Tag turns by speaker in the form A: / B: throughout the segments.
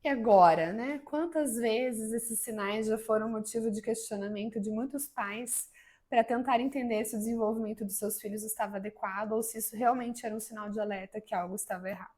A: E agora, né? Quantas vezes esses sinais já foram motivo de questionamento de muitos pais para tentar entender se o desenvolvimento dos seus filhos estava adequado ou se isso realmente era um sinal de alerta que algo estava errado?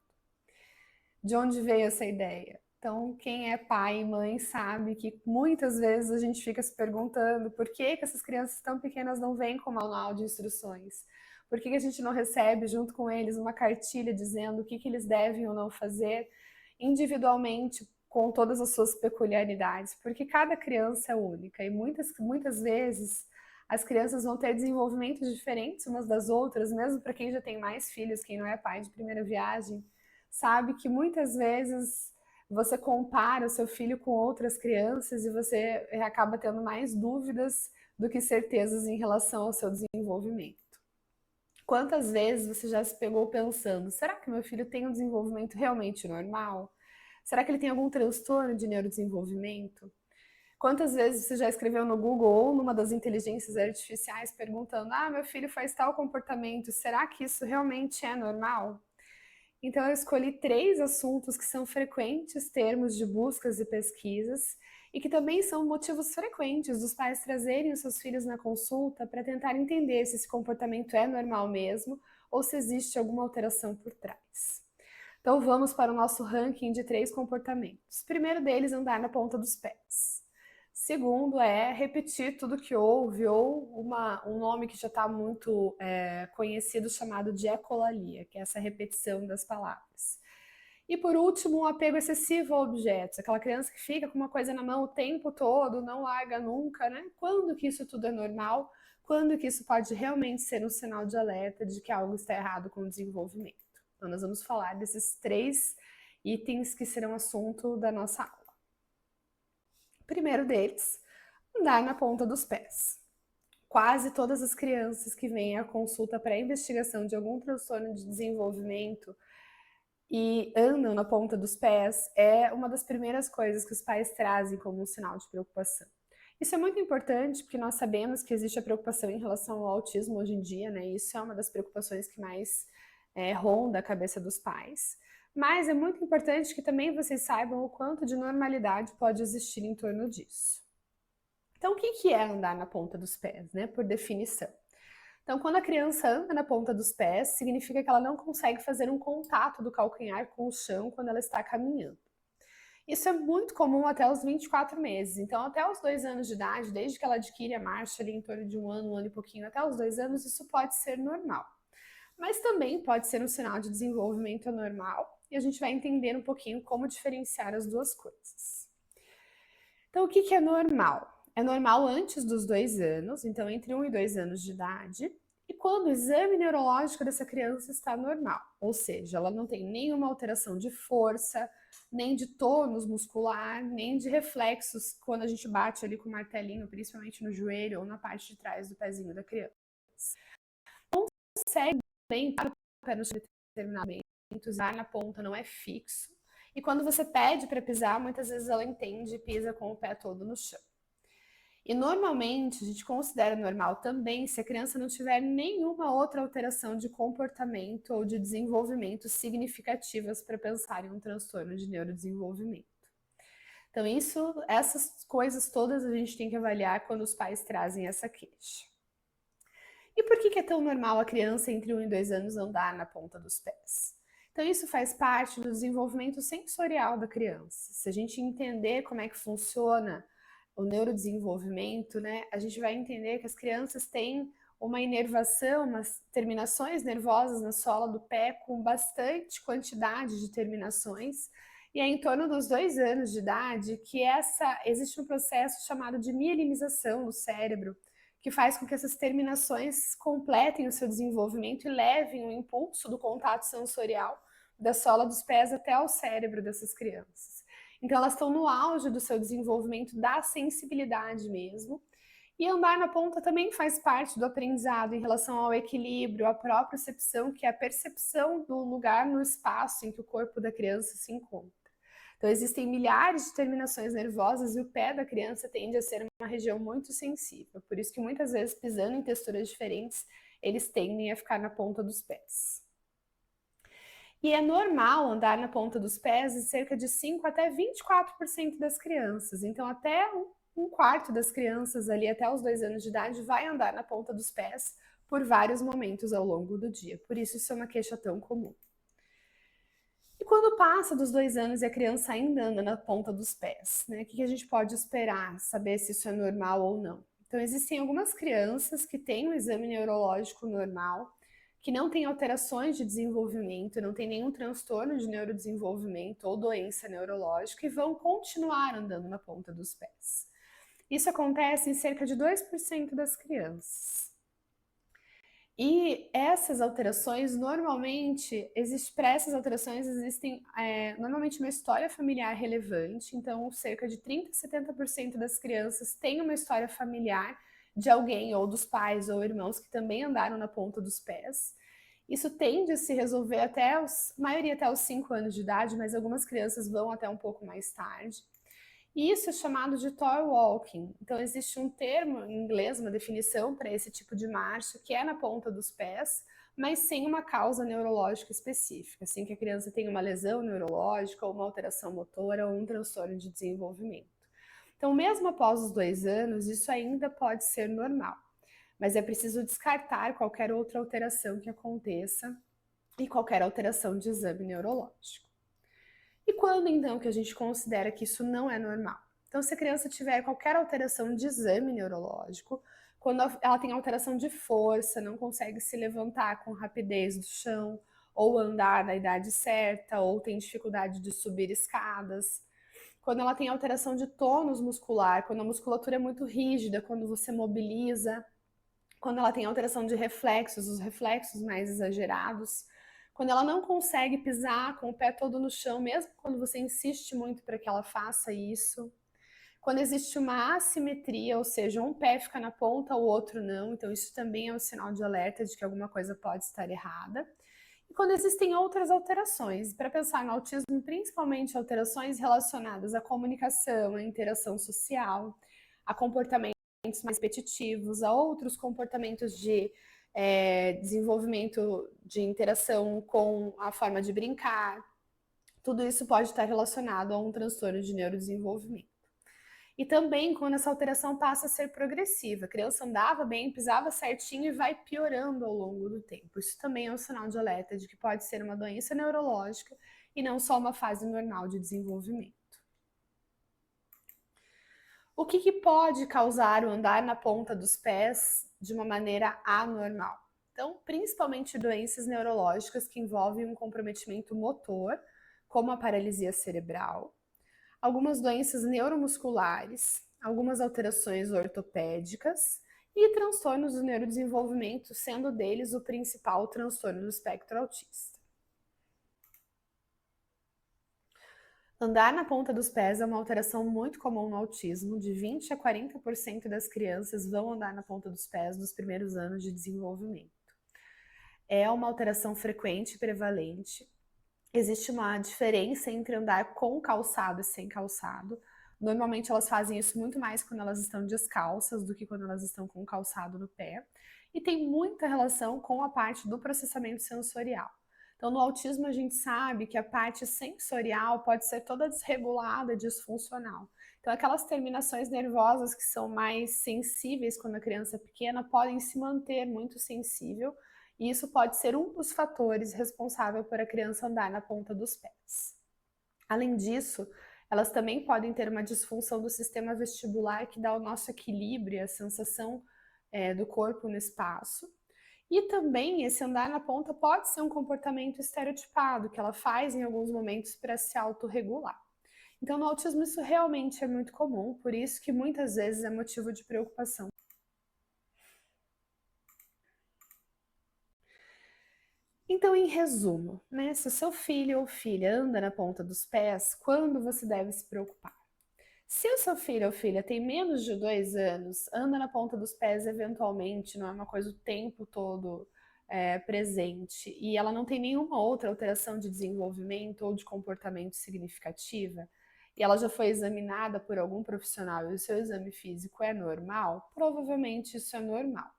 A: De onde veio essa ideia? Então, quem é pai e mãe sabe que muitas vezes a gente fica se perguntando por que essas crianças tão pequenas não vêm com manual de instruções? Por que a gente não recebe junto com eles uma cartilha dizendo o que eles devem ou não fazer individualmente com todas as suas peculiaridades? Porque cada criança é única e muitas vezes as crianças vão ter desenvolvimentos diferentes umas das outras, mesmo para quem já tem mais filhos, quem não é pai de primeira viagem sabe que muitas vezes você compara o seu filho com outras crianças e você acaba tendo mais dúvidas do que certezas em relação ao seu desenvolvimento. Quantas vezes você já se pegou pensando, será que meu filho tem um desenvolvimento realmente normal? Será que ele tem algum transtorno de neurodesenvolvimento? Quantas vezes você já escreveu no Google ou numa das inteligências artificiais perguntando, meu filho faz tal comportamento, será que isso realmente é normal? Então, eu escolhi três assuntos que são frequentes termos de buscas e pesquisas e que também são motivos frequentes dos pais trazerem os seus filhos na consulta para tentar entender se esse comportamento é normal mesmo ou se existe alguma alteração por trás. Então, vamos para o nosso ranking de três comportamentos. O primeiro deles, andar na ponta dos pés. Segundo é repetir tudo que ouve, ou um nome que já está muito conhecido chamado de ecolalia, que é essa repetição das palavras. E por último, um apego excessivo a objetos, aquela criança que fica com uma coisa na mão o tempo todo, não larga nunca, né? Quando que isso tudo é normal? Quando que isso pode realmente ser um sinal de alerta de que algo está errado com o desenvolvimento? Então, nós vamos falar desses três itens que serão assunto da nossa aula. O primeiro deles, andar na ponta dos pés. Quase todas as crianças que vêm à consulta para investigação de algum transtorno de desenvolvimento e andam na ponta dos pés é uma das primeiras coisas que os pais trazem como um sinal de preocupação. Isso é muito importante porque nós sabemos que existe a preocupação em relação ao autismo hoje em dia, né? Isso é uma das preocupações que mais ronda a cabeça dos pais. Mas é muito importante que também vocês saibam o quanto de normalidade pode existir em torno disso. Então, o que é andar na ponta dos pés, né? Por definição. Então, quando a criança anda na ponta dos pés, significa que ela não consegue fazer um contato do calcanhar com o chão quando ela está caminhando. Isso é muito comum até os 24 meses. Então, até os 2 anos de idade, desde que ela adquire a marcha ali em torno de um ano e pouquinho, até os 2 anos, isso pode ser normal. Mas também pode ser um sinal de desenvolvimento anormal e a gente vai entender um pouquinho como diferenciar as duas coisas. Então, o que é normal? É normal antes dos 2 anos, então entre 1 e 2 anos de idade, e quando o exame neurológico dessa criança está normal, ou seja, ela não tem nenhuma alteração de força, nem de tônus muscular, nem de reflexos quando a gente bate ali com o martelinho, principalmente no joelho ou na parte de trás do pezinho da criança. Consegue bem para o pé no determinado momento, usar na ponta não é fixo, e quando você pede para pisar, muitas vezes ela entende e pisa com o pé todo no chão. E normalmente a gente considera normal também se a criança não tiver nenhuma outra alteração de comportamento ou de desenvolvimento significativas para pensar em um transtorno de neurodesenvolvimento. Então, essas coisas todas a gente tem que avaliar quando os pais trazem essa queixa. E por que é tão normal a criança entre 1 e 2 anos andar na ponta dos pés? Então, isso faz parte do desenvolvimento sensorial da criança. Se a gente entender como é que funciona o neurodesenvolvimento, né, a gente vai entender que as crianças têm uma inervação, umas terminações nervosas na sola do pé com bastante quantidade de terminações. E é em torno dos 2 anos de idade que existe um processo chamado de mielinização no cérebro, que faz com que essas terminações completem o seu desenvolvimento e levem o impulso do contato sensorial da sola dos pés até ao cérebro dessas crianças. Então, elas estão no auge do seu desenvolvimento da sensibilidade mesmo. E andar na ponta também faz parte do aprendizado em relação ao equilíbrio, à propriocepção, que é a percepção do lugar no espaço em que o corpo da criança se encontra. Então, existem milhares de terminações nervosas e o pé da criança tende a ser uma região muito sensível. Por isso que muitas vezes, pisando em texturas diferentes, eles tendem a ficar na ponta dos pés. E é normal andar na ponta dos pés em cerca de 5 até 24% das crianças. Então, até um quarto das crianças ali, até os 2 anos de idade, vai andar na ponta dos pés por vários momentos ao longo do dia. Por isso é uma queixa tão comum. E quando passa dos 2 anos e a criança ainda anda na ponta dos pés, né? O que a gente pode esperar, saber se isso é normal ou não? Então, existem algumas crianças que têm um exame neurológico normal, que não têm alterações de desenvolvimento, não tem nenhum transtorno de neurodesenvolvimento ou doença neurológica e vão continuar andando na ponta dos pés. Isso acontece em cerca de 2% das crianças. E essas alterações, normalmente, para essas alterações existem normalmente uma história familiar relevante, então cerca de 30 a 70% das crianças têm uma história familiar de alguém, ou dos pais ou irmãos, que também andaram na ponta dos pés. Isso tende a se resolver maioria até os 5 anos de idade, mas algumas crianças vão até um pouco mais tarde. E isso é chamado de toy walking. Então, existe um termo em inglês, uma definição para esse tipo de marcha, que é na ponta dos pés, mas sem uma causa neurológica específica, assim que a criança tem uma lesão neurológica, ou uma alteração motora, ou um transtorno de desenvolvimento. Então, mesmo após os 2 anos, isso ainda pode ser normal, mas é preciso descartar qualquer outra alteração que aconteça e qualquer alteração de exame neurológico. E quando então que a gente considera que isso não é normal? Então, se a criança tiver qualquer alteração de exame neurológico, quando ela tem alteração de força, não consegue se levantar com rapidez do chão, ou andar na idade certa, ou tem dificuldade de subir escadas, quando ela tem alteração de tônus muscular, quando a musculatura é muito rígida, quando você mobiliza, quando ela tem alteração de reflexos, os reflexos mais exagerados, quando ela não consegue pisar com o pé todo no chão, mesmo quando você insiste muito para que ela faça isso, quando existe uma assimetria, ou seja, um pé fica na ponta, o outro não, então isso também é um sinal de alerta de que alguma coisa pode estar errada. E quando existem outras alterações, para pensar no autismo, principalmente alterações relacionadas à comunicação, à interação social, a comportamento mais repetitivos, a outros comportamentos de desenvolvimento de interação com a forma de brincar. Tudo isso pode estar relacionado a um transtorno de neurodesenvolvimento. E também quando essa alteração passa a ser progressiva. A criança andava bem, pisava certinho e vai piorando ao longo do tempo. Isso também é um sinal de alerta de que pode ser uma doença neurológica e não só uma fase normal de desenvolvimento. O que pode causar o andar na ponta dos pés de uma maneira anormal? Então, principalmente doenças neurológicas que envolvem um comprometimento motor, como a paralisia cerebral, algumas doenças neuromusculares, algumas alterações ortopédicas e transtornos do neurodesenvolvimento, sendo deles o principal transtorno do espectro autista. Andar na ponta dos pés é uma alteração muito comum no autismo. De 20 a 40% das crianças vão andar na ponta dos pés nos primeiros anos de desenvolvimento. É uma alteração frequente e prevalente. Existe uma diferença entre andar com calçado e sem calçado. Normalmente elas fazem isso muito mais quando elas estão descalças do que quando elas estão com calçado no pé. E tem muita relação com a parte do processamento sensorial. Então, no autismo, a gente sabe que a parte sensorial pode ser toda desregulada, disfuncional. Então, aquelas terminações nervosas que são mais sensíveis quando a criança é pequena podem se manter muito sensível, e isso pode ser um dos fatores responsável por a criança andar na ponta dos pés. Além disso, elas também podem ter uma disfunção do sistema vestibular que dá o nosso equilíbrio, a sensação do corpo no espaço. E também esse andar na ponta pode ser um comportamento estereotipado, que ela faz em alguns momentos para se autorregular. Então, no autismo, isso realmente é muito comum, por isso que muitas vezes é motivo de preocupação. Então, em resumo, né, se o seu filho ou filha anda na ponta dos pés, quando você deve se preocupar? Se o seu filho ou filha tem menos de 2 anos, anda na ponta dos pés eventualmente, não é uma coisa o tempo todo presente, e ela não tem nenhuma outra alteração de desenvolvimento ou de comportamento significativa, e ela já foi examinada por algum profissional e o seu exame físico é normal, provavelmente isso é normal.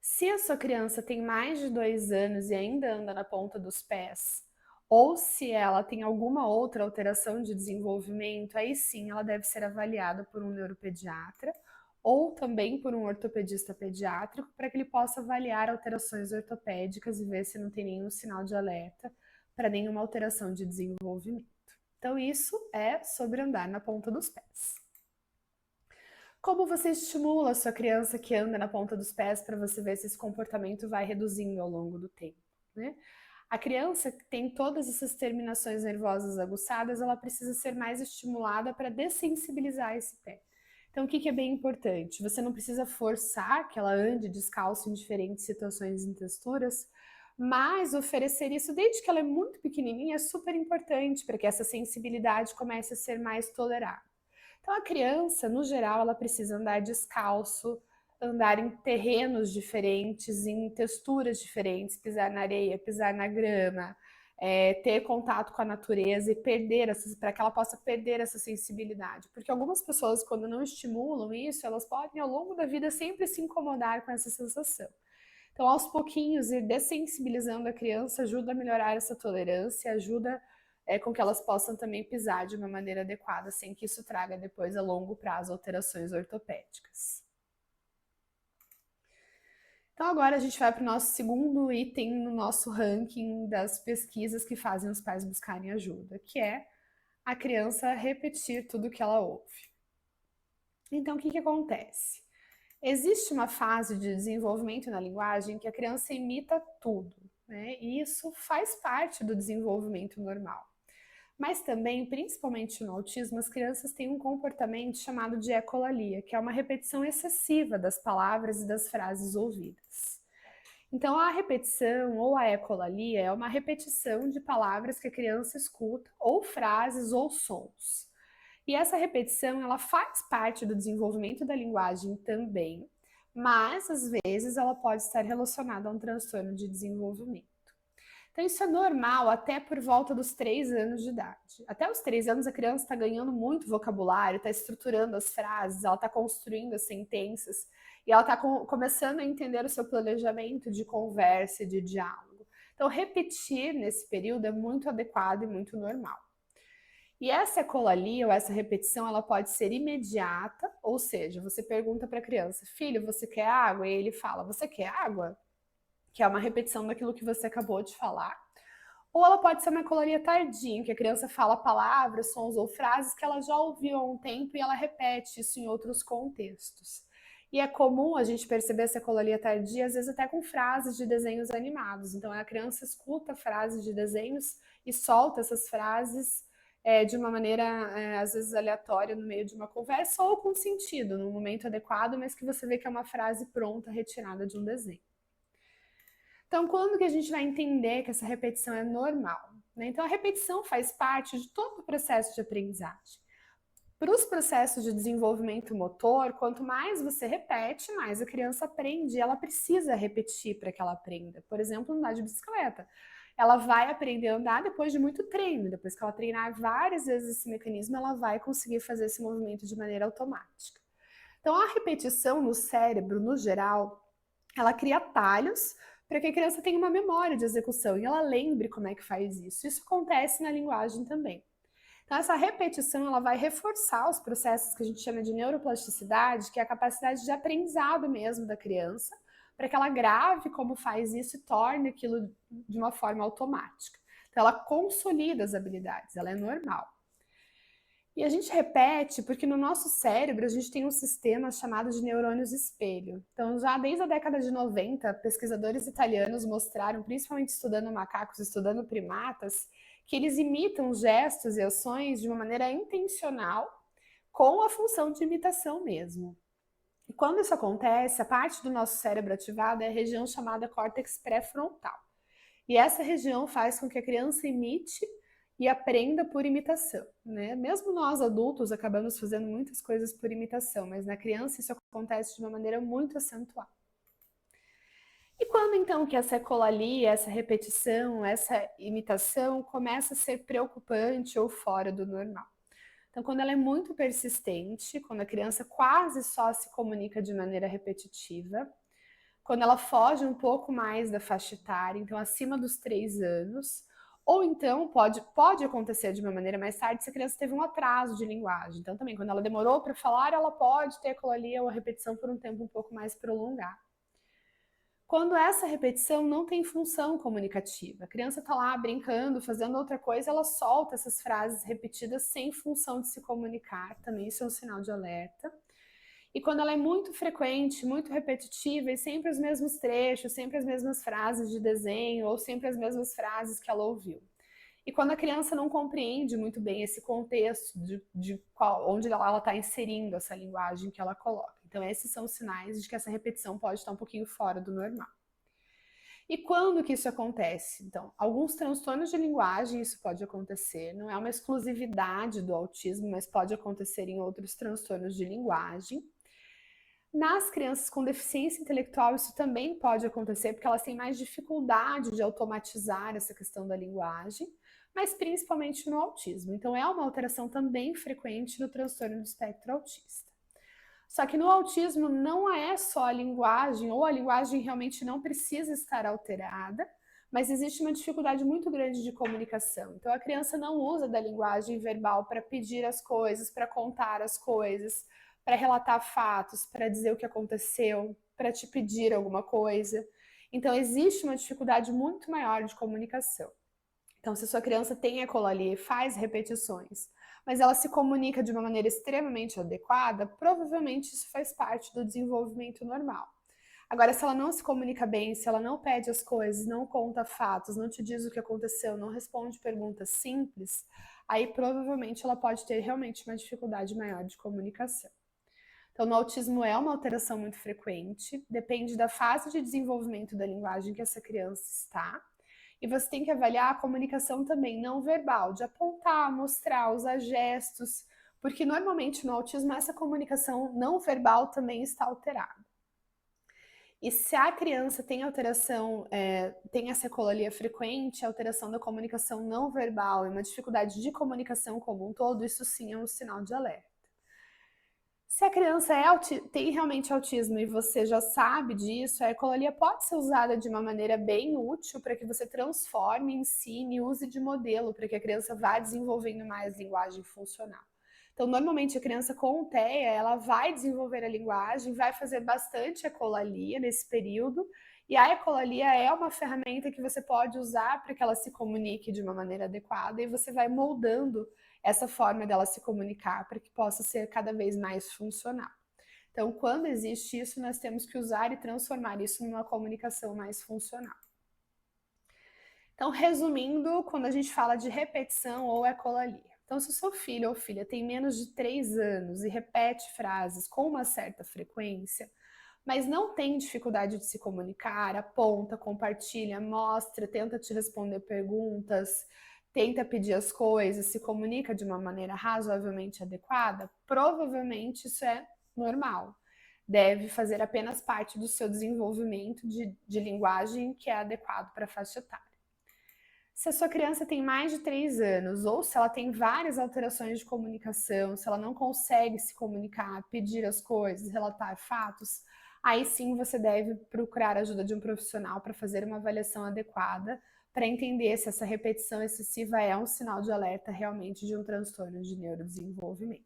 A: Se a sua criança tem mais de 2 anos e ainda anda na ponta dos pés, ou se ela tem alguma outra alteração de desenvolvimento, aí sim ela deve ser avaliada por um neuropediatra ou também por um ortopedista pediátrico para que ele possa avaliar alterações ortopédicas e ver se não tem nenhum sinal de alerta para nenhuma alteração de desenvolvimento. Então, isso é sobre andar na ponta dos pés. Como você estimula a sua criança que anda na ponta dos pés para você ver se esse comportamento vai reduzindo ao longo do tempo, né? A criança que tem todas essas terminações nervosas aguçadas, ela precisa ser mais estimulada para dessensibilizar esse pé. Então, o que é bem importante? Você não precisa forçar que ela ande descalço em diferentes situações e texturas, mas oferecer isso desde que ela é muito pequenininha é super importante para que essa sensibilidade comece a ser mais tolerada. Então, a criança, no geral, ela precisa andar descalço, andar em terrenos diferentes, em texturas diferentes, pisar na areia, pisar na grama, ter contato com a natureza e perder para que ela possa perder essa sensibilidade. Porque algumas pessoas, quando não estimulam isso, elas podem, ao longo da vida, sempre se incomodar com essa sensação. Então, aos pouquinhos, ir dessensibilizando a criança ajuda a melhorar essa tolerância, ajuda com que elas possam também pisar de uma maneira adequada, sem que isso traga depois a longo prazo alterações ortopédicas. Então agora a gente vai para o nosso segundo item no nosso ranking das pesquisas que fazem os pais buscarem ajuda, que é a criança repetir tudo que ela ouve. Então o que acontece? Existe uma fase de desenvolvimento na linguagem que a criança imita tudo, né? E isso faz parte do desenvolvimento normal. Mas também, principalmente no autismo, as crianças têm um comportamento chamado de ecolalia, que é uma repetição excessiva das palavras e das frases ouvidas. Então, a repetição ou a ecolalia é uma repetição de palavras que a criança escuta, ou frases ou sons. E essa repetição, ela faz parte do desenvolvimento da linguagem também, mas às vezes ela pode estar relacionada a um transtorno de desenvolvimento. Então, isso é normal até por volta dos 3 anos de idade. Até os 3 anos, a criança está ganhando muito vocabulário, está estruturando as frases, ela está construindo as sentenças e ela está começando a entender o seu planejamento de conversa e de diálogo. Então, repetir nesse período é muito adequado e muito normal. E essa ecolalia ou essa repetição, ela pode ser imediata, ou seja, você pergunta para a criança, filho, você quer água? E ele fala, você quer água? Que é uma repetição daquilo que você acabou de falar. Ou ela pode ser uma ecolalia tardia, em que a criança fala palavras, sons ou frases que ela já ouviu há um tempo e ela repete isso em outros contextos. E é comum a gente perceber essa ecolalia tardia, às vezes até com frases de desenhos animados. Então a criança escuta frases de desenhos e solta essas frases de uma maneira, às vezes, aleatória no meio de uma conversa ou com sentido, no momento adequado, mas que você vê que é uma frase pronta, retirada de um desenho. Então, quando que a gente vai entender que essa repetição é normal? Né? Então, a repetição faz parte de todo o processo de aprendizagem. Para os processos de desenvolvimento motor, quanto mais você repete, mais a criança aprende. E ela precisa repetir para que ela aprenda. Por exemplo, andar de bicicleta. Ela vai aprender a andar depois de muito treino. Depois que ela treinar várias vezes esse mecanismo, ela vai conseguir fazer esse movimento de maneira automática. Então, a repetição no cérebro, no geral, ela cria atalhos para que a criança tenha uma memória de execução e ela lembre como é que faz isso. Isso acontece na linguagem também. Então, essa repetição ela vai reforçar os processos que a gente chama de neuroplasticidade, que é a capacidade de aprendizado mesmo da criança, para que ela grave como faz isso e torne aquilo de uma forma automática. Então, ela consolida as habilidades, ela é normal. E a gente repete porque no nosso cérebro a gente tem um sistema chamado de neurônios espelho. Então, já desde a década de 90, pesquisadores italianos mostraram, principalmente estudando macacos, estudando primatas, que eles imitam gestos e ações de uma maneira intencional, com a função de imitação mesmo. E quando isso acontece, a parte do nosso cérebro ativada é a região chamada córtex pré-frontal. E essa região faz com que a criança imite e aprenda por imitação, né? Mesmo nós adultos acabamos fazendo muitas coisas por imitação, mas na criança isso acontece de uma maneira muito acentuada. E quando então que essa ecolalia, essa repetição, essa imitação começa a ser preocupante ou fora do normal? Então, quando ela é muito persistente, quando a criança quase só se comunica de maneira repetitiva, quando ela foge um pouco mais da faixa etária, então acima dos 3 anos, ou então pode acontecer de uma maneira mais tarde se a criança teve um atraso de linguagem. Então também, quando ela demorou para falar, ela pode ter ecolalia ou a repetição por um tempo um pouco mais prolongado. Quando essa repetição não tem função comunicativa, a criança está lá brincando, fazendo outra coisa, ela solta essas frases repetidas sem função de se comunicar, também isso é um sinal de alerta. E quando ela é muito frequente, muito repetitiva e sempre os mesmos trechos, sempre as mesmas frases de desenho ou sempre as mesmas frases que ela ouviu. E quando a criança não compreende muito bem esse contexto onde ela está inserindo essa linguagem que ela coloca. Então, esses são os sinais de que essa repetição pode estar um pouquinho fora do normal. E quando que isso acontece? Então, alguns transtornos de linguagem isso pode acontecer, não é uma exclusividade do autismo, mas pode acontecer em outros transtornos de linguagem. Nas crianças com deficiência intelectual, isso também pode acontecer, porque elas têm mais dificuldade de automatizar essa questão da linguagem, mas principalmente no autismo. Então, é uma alteração também frequente no transtorno do espectro autista. Só que no autismo não é só a linguagem, ou a linguagem realmente não precisa estar alterada, mas existe uma dificuldade muito grande de comunicação. Então, a criança não usa da linguagem verbal para pedir as coisas, para contar as coisas, para relatar fatos, para dizer o que aconteceu, para te pedir alguma coisa. Então, existe uma dificuldade muito maior de comunicação. Então, se sua criança tem ecolalia e faz repetições, mas ela se comunica de uma maneira extremamente adequada, provavelmente isso faz parte do desenvolvimento normal. Agora, se ela não se comunica bem, se ela não pede as coisas, não conta fatos, não te diz o que aconteceu, não responde perguntas simples, aí provavelmente ela pode ter realmente uma dificuldade maior de comunicação. Então, no autismo é uma alteração muito frequente, depende da fase de desenvolvimento da linguagem que essa criança está. E você tem que avaliar a comunicação também não verbal, de apontar, mostrar, usar gestos, porque normalmente no autismo essa comunicação não verbal também está alterada. E se a criança tem alteração, tem essa ecolalia frequente, alteração da comunicação não verbal e uma dificuldade de comunicação como um todo, isso sim é um sinal de alerta. Se a criança tem realmente autismo e você já sabe disso, a ecolalia pode ser usada de uma maneira bem útil para que você transforme, ensine, use de modelo para que a criança vá desenvolvendo mais linguagem funcional. Então, normalmente a criança com TEA, ela vai desenvolver a linguagem, vai fazer bastante ecolalia nesse período, e a ecolalia é uma ferramenta que você pode usar para que ela se comunique de uma maneira adequada e você vai moldando essa forma dela se comunicar para que possa ser cada vez mais funcional. Então, quando existe isso, nós temos que usar e transformar isso numa comunicação mais funcional. Então, resumindo, quando a gente fala de repetição ou ecolalia. Então, se o seu filho ou filha tem menos de 3 anos e repete frases com uma certa frequência, mas não tem dificuldade de se comunicar, aponta, compartilha, mostra, tenta te responder perguntas, tenta pedir as coisas, se comunica de uma maneira razoavelmente adequada, provavelmente isso é normal. Deve fazer apenas parte do seu desenvolvimento de linguagem que é adequado para a faixa etária. Se a sua criança tem mais de 3 anos, ou se ela tem várias alterações de comunicação, se ela não consegue se comunicar, pedir as coisas, relatar fatos, aí sim você deve procurar a ajuda de um profissional para fazer uma avaliação adequada, para entender se essa repetição excessiva é um sinal de alerta realmente de um transtorno de neurodesenvolvimento.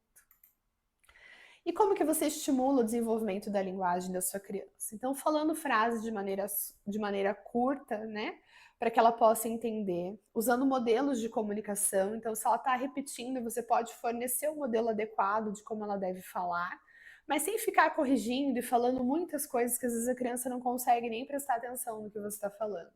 A: E como que você estimula o desenvolvimento da linguagem da sua criança? Então, falando frases de maneira curta, né? Para que ela possa entender, usando modelos de comunicação. Então, se ela está repetindo, você pode fornecer um modelo adequado de como ela deve falar, mas sem ficar corrigindo e falando muitas coisas que às vezes a criança não consegue nem prestar atenção no que você está falando.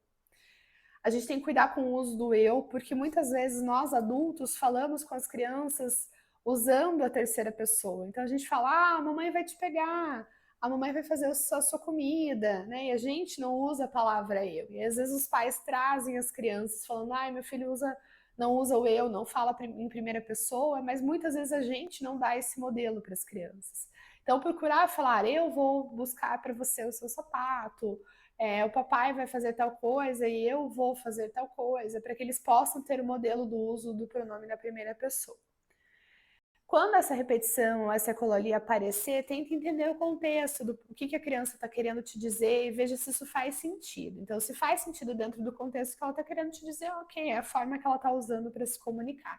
A: A gente tem que cuidar com o uso do eu, porque muitas vezes nós adultos falamos com as crianças usando a terceira pessoa. Então a gente fala, ah, a mamãe vai te pegar, a mamãe vai fazer a sua comida, né? E a gente não usa a palavra eu. E às vezes os pais trazem as crianças falando, ai, meu filho não usa o eu, não fala em primeira pessoa, mas muitas vezes a gente não dá esse modelo para as crianças. Então procurar falar, eu vou buscar para você o seu sapato, o papai vai fazer tal coisa e eu vou fazer tal coisa, para que eles possam ter o modelo do uso do pronome da primeira pessoa. Quando essa repetição, essa ecolalia aparecer, tenta entender o contexto, o que a criança está querendo te dizer e veja se isso faz sentido. Então, se faz sentido dentro do contexto que ela está querendo te dizer, ok, é a forma que ela está usando para se comunicar.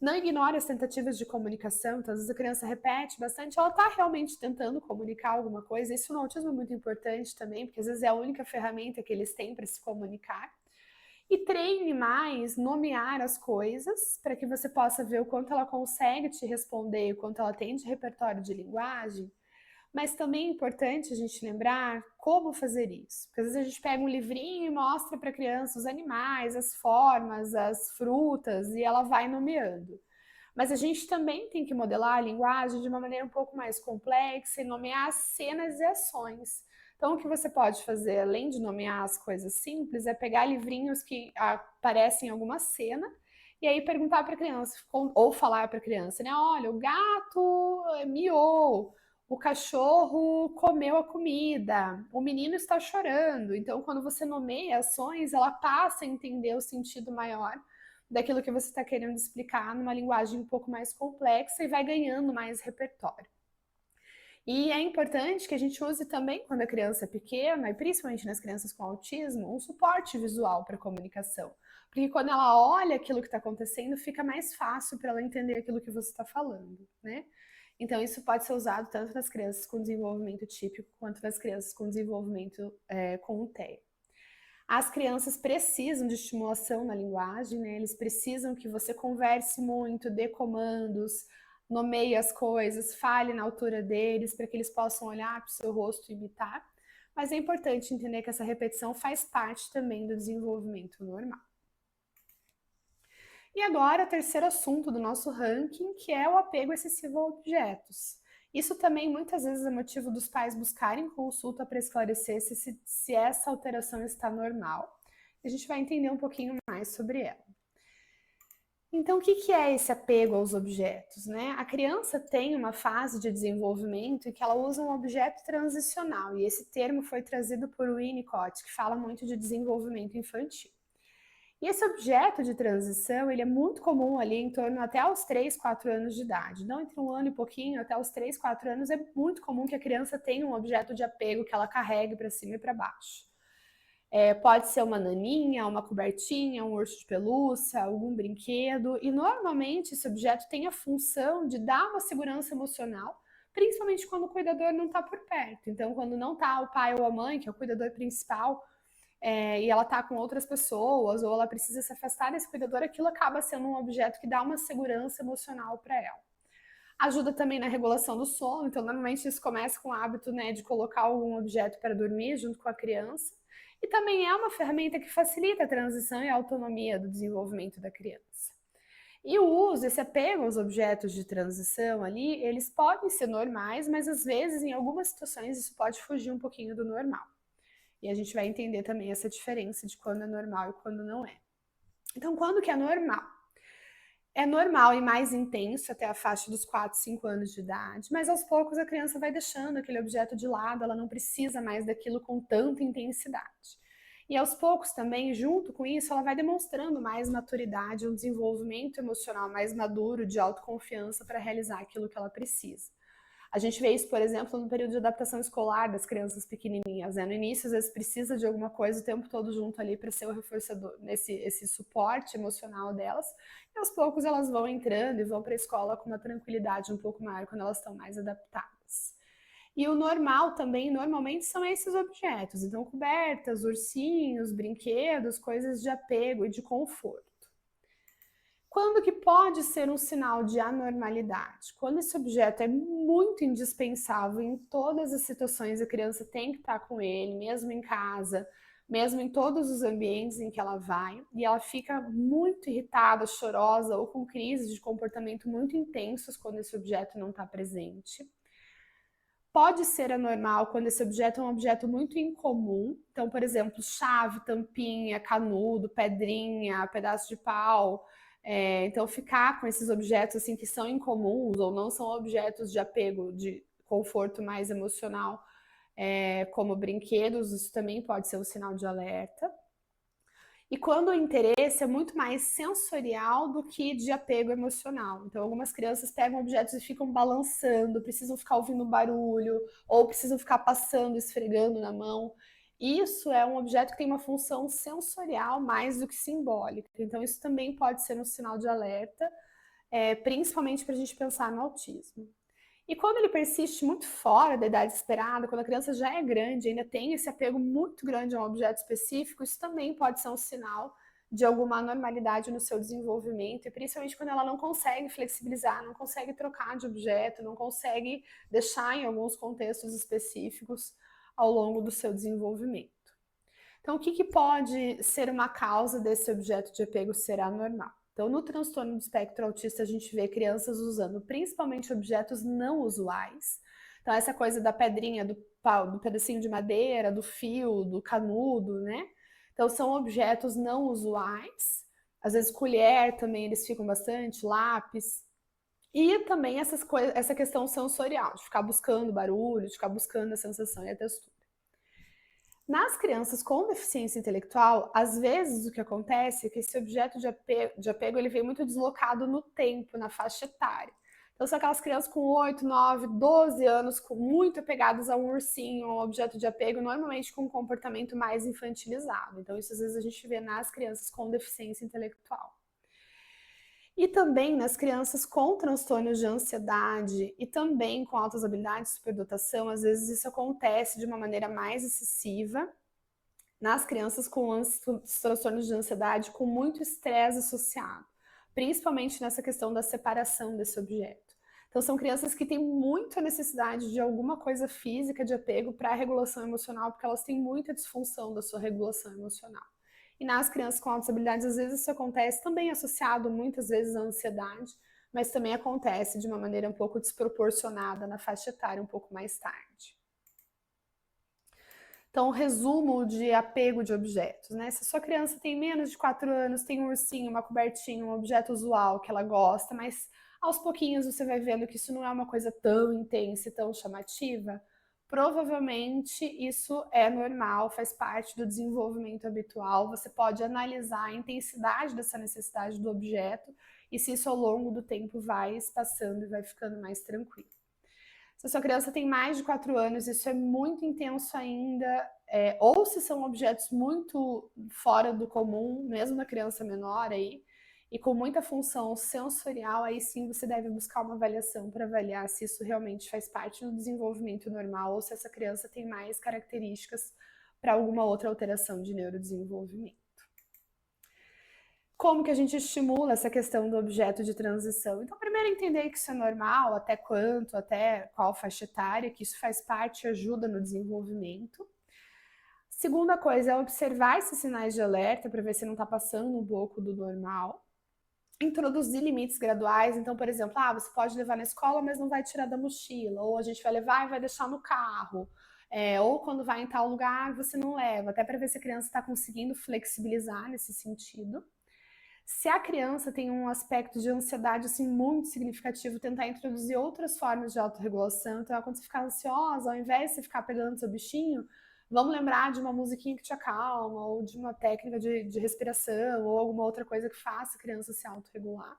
A: Não ignore as tentativas de comunicação, então às vezes a criança repete bastante, ela está realmente tentando comunicar alguma coisa. Isso no autismo é muito importante também, porque às vezes é a única ferramenta que eles têm para se comunicar. E treine mais nomear as coisas para que você possa ver o quanto ela consegue te responder, o quanto ela tem de repertório de linguagem. Mas também é importante a gente lembrar como fazer isso. Porque às vezes a gente pega um livrinho e mostra para a criança os animais, as formas, as frutas, e ela vai nomeando. Mas a gente também tem que modelar a linguagem de uma maneira um pouco mais complexa e nomear as cenas e ações. Então, o que você pode fazer, além de nomear as coisas simples, é pegar livrinhos que aparecem em alguma cena e aí perguntar para a criança, ou falar para a criança, né? Olha, o gato miou, o cachorro comeu a comida, o menino está chorando. Então, quando você nomeia ações, ela passa a entender o sentido maior daquilo que você está querendo explicar numa linguagem um pouco mais complexa e vai ganhando mais repertório. E é importante que a gente use também, quando a criança é pequena, e principalmente nas crianças com autismo, um suporte visual para a comunicação. Porque quando ela olha aquilo que está acontecendo, fica mais fácil para ela entender aquilo que você está falando, né? Então, isso pode ser usado tanto nas crianças com desenvolvimento típico quanto nas crianças com desenvolvimento com o TEA. As crianças precisam de estimulação na linguagem, né? Eles precisam que você converse muito, dê comandos, nomeie as coisas, fale na altura deles, para que eles possam olhar para o seu rosto e imitar. Mas é importante entender que essa repetição faz parte também do desenvolvimento normal. E agora, o terceiro assunto do nosso ranking, que é o apego excessivo a objetos. Isso também muitas vezes é motivo dos pais buscarem consulta para esclarecer se essa alteração está normal. A gente vai entender um pouquinho mais sobre ela. Então, o que é esse apego aos objetos, né? A criança tem uma fase de desenvolvimento em que ela usa um objeto transicional, e esse termo foi trazido por Winnicott, que fala muito de desenvolvimento infantil. E esse objeto de transição, ele é muito comum ali em torno até aos 3, 4 anos de idade. Não entre um ano e pouquinho, até os 3, 4 anos, é muito comum que a criança tenha um objeto de apego que ela carregue para cima e para baixo. Pode ser uma naninha, uma cobertinha, um urso de pelúcia, algum brinquedo. E normalmente esse objeto tem a função de dar uma segurança emocional, principalmente quando o cuidador não está por perto. Então, quando não está o pai ou a mãe, que é o cuidador principal, e ela está com outras pessoas, ou ela precisa se afastar desse cuidador, aquilo acaba sendo um objeto que dá uma segurança emocional para ela. Ajuda também na regulação do sono, então normalmente isso começa com o hábito, né, de colocar algum objeto para dormir junto com a criança. E também é uma ferramenta que facilita a transição e a autonomia do desenvolvimento da criança. E o uso, esse apego aos objetos de transição ali, eles podem ser normais, mas às vezes, em algumas situações, isso pode fugir um pouquinho do normal. E a gente vai entender também essa diferença de quando é normal e quando não é. Então, quando que é normal? É normal e mais intenso até a faixa dos 4, 5 anos de idade, mas aos poucos a criança vai deixando aquele objeto de lado, ela não precisa mais daquilo com tanta intensidade. E aos poucos também, junto com isso, ela vai demonstrando mais maturidade, um desenvolvimento emocional mais maduro, de autoconfiança para realizar aquilo que ela precisa. A gente vê isso, por exemplo, no período de adaptação escolar das crianças pequenininhas, né? No início, às vezes, precisa de alguma coisa o tempo todo junto ali para ser o reforçador, esse suporte emocional delas. E aos poucos elas vão entrando e vão para a escola com uma tranquilidade um pouco maior quando elas estão mais adaptadas. E o normal também, normalmente, são esses objetos. Então, cobertas, ursinhos, brinquedos, coisas de apego e de conforto. Quando que pode ser um sinal de anormalidade? Quando esse objeto é muito indispensável em todas as situações, a criança tem que estar com ele, mesmo em casa, mesmo em todos os ambientes em que ela vai, e ela fica muito irritada, chorosa ou com crises de comportamento muito intensos quando esse objeto não está presente. Pode ser anormal quando esse objeto é um objeto muito incomum. Então, por exemplo, chave, tampinha, canudo, pedrinha, pedaço de pau. Então, ficar com esses objetos assim que são incomuns ou não são objetos de apego, de conforto mais emocional, como brinquedos, isso também pode ser um sinal de alerta. E quando o interesse é muito mais sensorial do que de apego emocional. Então, algumas crianças pegam objetos e ficam balançando, precisam ficar ouvindo barulho, ou precisam ficar passando, esfregando na mão. Isso é um objeto que tem uma função sensorial mais do que simbólica. Então, isso também pode ser um sinal de alerta, principalmente para a gente pensar no autismo. E quando ele persiste muito fora da idade esperada, quando a criança já é grande, ainda tem esse apego muito grande a um objeto específico, isso também pode ser um sinal de alguma anormalidade no seu desenvolvimento, e principalmente quando ela não consegue flexibilizar, não consegue trocar de objeto, não consegue deixar em alguns contextos específicos ao longo do seu desenvolvimento. Então, o que pode ser uma causa desse objeto de apego ser anormal? Então, no transtorno do espectro autista, a gente vê crianças usando principalmente objetos não usuais. Então, essa coisa da pedrinha, do pau, do pedacinho de madeira, do fio, do canudo, né? Então, são objetos não usuais. Às vezes, colher também eles ficam bastante, lápis. E também essa questão sensorial, de ficar buscando barulho, de ficar buscando a sensação e a textura. Nas crianças com deficiência intelectual, às vezes o que acontece é que esse objeto de apego ele vem muito deslocado no tempo, na faixa etária. Então, são aquelas crianças com 8, 9, 12 anos, muito apegadas a um ursinho, a um objeto de apego, normalmente com um comportamento mais infantilizado. Então, isso às vezes a gente vê nas crianças com deficiência intelectual. E também nas crianças com transtornos de ansiedade e também com altas habilidades de superdotação, às vezes isso acontece de uma maneira mais excessiva nas crianças com transtornos de ansiedade com muito estresse associado, principalmente nessa questão da separação desse objeto. Então, são crianças que têm muita necessidade de alguma coisa física de apego para a regulação emocional, porque elas têm muita disfunção da sua regulação emocional. E nas crianças com altas habilidades, às vezes isso acontece também associado muitas vezes à ansiedade, mas também acontece de uma maneira um pouco desproporcionada na faixa etária um pouco mais tarde. Então, resumo de apego de objetos, né? Se a sua criança tem menos de 4 anos, tem um ursinho, uma cobertinha, um objeto usual que ela gosta, mas aos pouquinhos você vai vendo que isso não é uma coisa tão intensa e tão chamativa, provavelmente isso é normal, faz parte do desenvolvimento habitual. Você pode analisar a intensidade dessa necessidade do objeto e se isso ao longo do tempo vai espaçando e vai ficando mais tranquilo. Se a sua criança tem mais de 4 anos, isso é muito intenso ainda, ou se são objetos muito fora do comum, mesmo na criança menor aí, e com muita função sensorial, aí sim você deve buscar uma avaliação para avaliar se isso realmente faz parte do desenvolvimento normal ou se essa criança tem mais características para alguma outra alteração de neurodesenvolvimento. Como que a gente estimula essa questão do objeto de transição? Então, primeiro entender que isso é normal, até quanto, até qual faixa etária, que isso faz parte e ajuda no desenvolvimento. Segunda coisa é observar esses sinais de alerta para ver se não está passando um pouco do normal. Introduzir limites graduais, então, por exemplo, você pode levar na escola, mas não vai tirar da mochila, ou a gente vai levar e vai deixar no carro, ou quando vai em tal lugar, você não leva, até para ver se a criança está conseguindo flexibilizar nesse sentido. Se a criança tem um aspecto de ansiedade assim, muito significativo, tentar introduzir outras formas de autorregulação. Então, quando você ficar ansiosa, ao invés de você ficar pegando seu bichinho, vamos lembrar de uma musiquinha que te acalma, ou de uma técnica de respiração, ou alguma outra coisa que faça a criança se autorregular.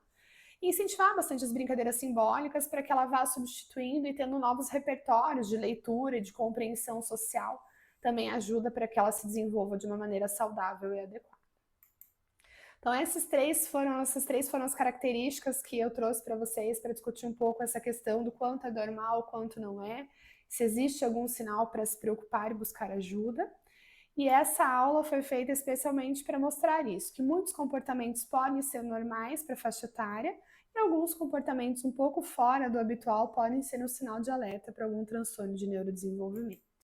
A: E incentivar bastante as brincadeiras simbólicas para que ela vá substituindo e tendo novos repertórios de leitura e de compreensão social. Também ajuda para que ela se desenvolva de uma maneira saudável e adequada. Então, essas três foram as características que eu trouxe para vocês para discutir um pouco essa questão do quanto é normal, quanto não é, se existe algum sinal para se preocupar e buscar ajuda. E essa aula foi feita especialmente para mostrar isso, que muitos comportamentos podem ser normais para a faixa etária e alguns comportamentos um pouco fora do habitual podem ser um sinal de alerta para algum transtorno de neurodesenvolvimento.